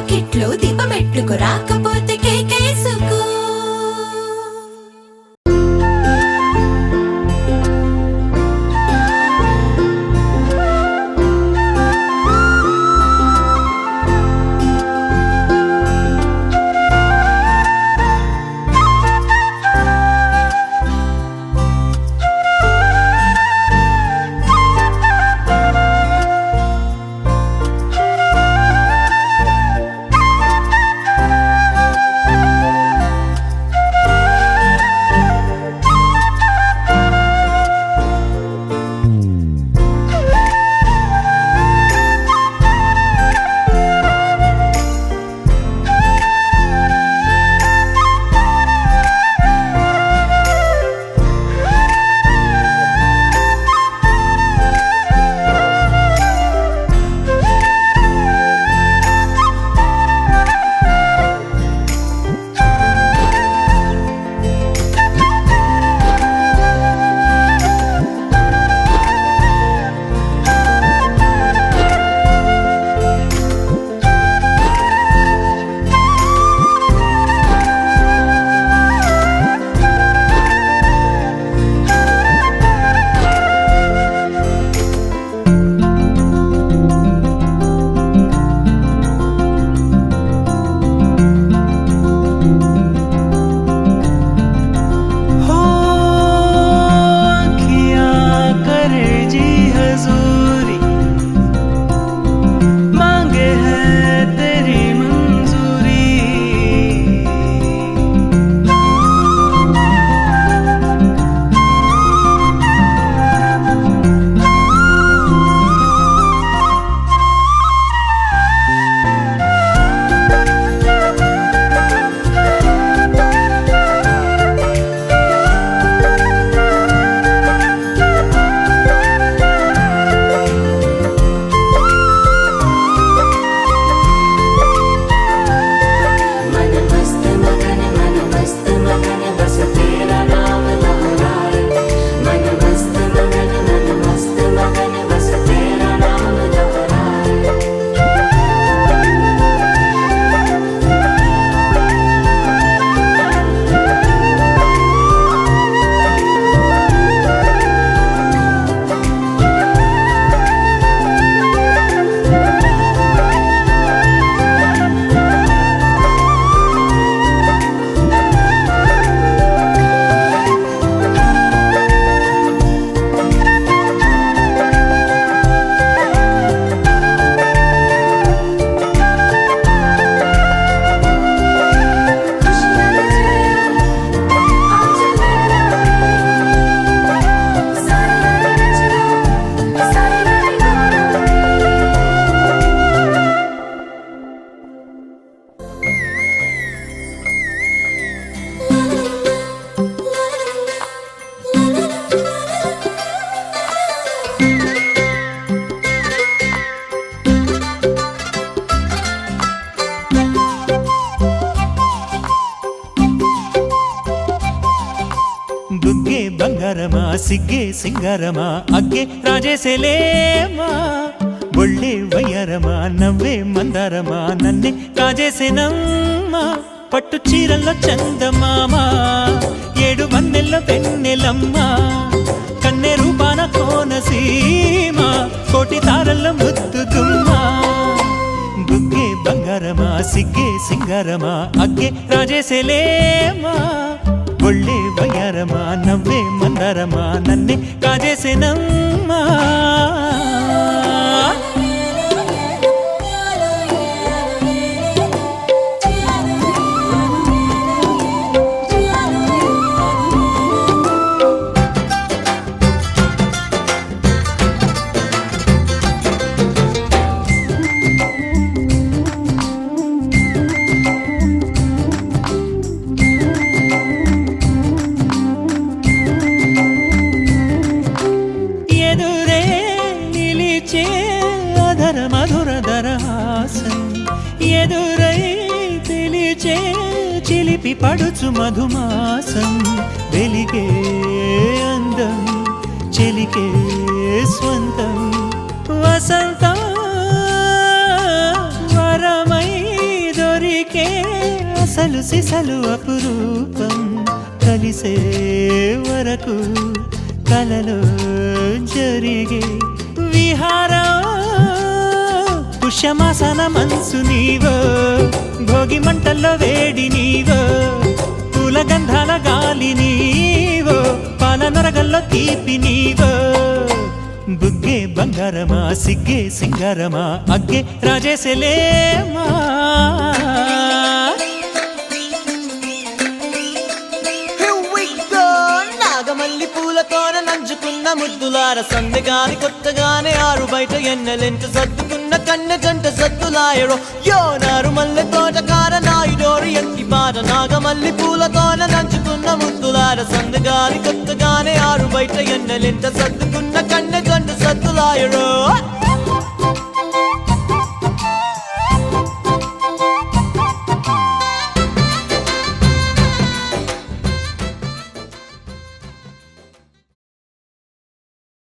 వాకిట్లో దీపమెట్టుకు రాకపోతే కేకేసుకో. బంగారమా సిగ్గే సింగారమా అగ్గే రాజేసేలేమా ఒళ్ళే వయ్యారమా నవ్వే మందారమా నన్నే కాజేసేనమ్మా పట్టు చీరల్లో చందమామా ఏడు వన్నెల్ల వెన్నెలమ్మా కన్నె రూపాన కోనసీమా కోటి తారల్ల ముద్దుగుమ్మా బుగ్గే బంగారమా సిగ్గే సింగారమా అగ్గే రాజేసేలేమా ఒళ్ళే వయ్యారమా నవ్వే మందారమా నన్నే కాజేసేనమ్మా చిలిపి పడుచు మధుమాసం వెలిగే అందం చెలికే స్వంతం వసంతం వరమై సిసలు సిసలు అపురూపం కలిసే వరకు కలలో జరిగే విహారం పుష్యమాసన మనసు నీవో భోగి మంటల్లో వేడి నీవో పూల గంధాల గాలి నీవో పాల నొరగల్లో తీపి నీవో బుగ్గే బంగారమా సిగ్గే సింగారమా అగ్గే రాజేసెలేమా నాగమల్లి పూలతోన నంచుకున్న ముద్దులార సందెగాని కొత్తగానే ఆరు బయట ఎన్నెలెంట సర్దుకున్న కన్నె జంట సద్దులాయరో యోనారు మల్లె తోటకార నాయుడోరు ఎంటి బాట నాగమల్లి పూలతోన నంచుకున్న ముద్దులార సందెగాని కొత్తగానే ఆరు బయట ఎన్నెలెంట సర్దుకున్న కన్నె జంట సద్దులాయరో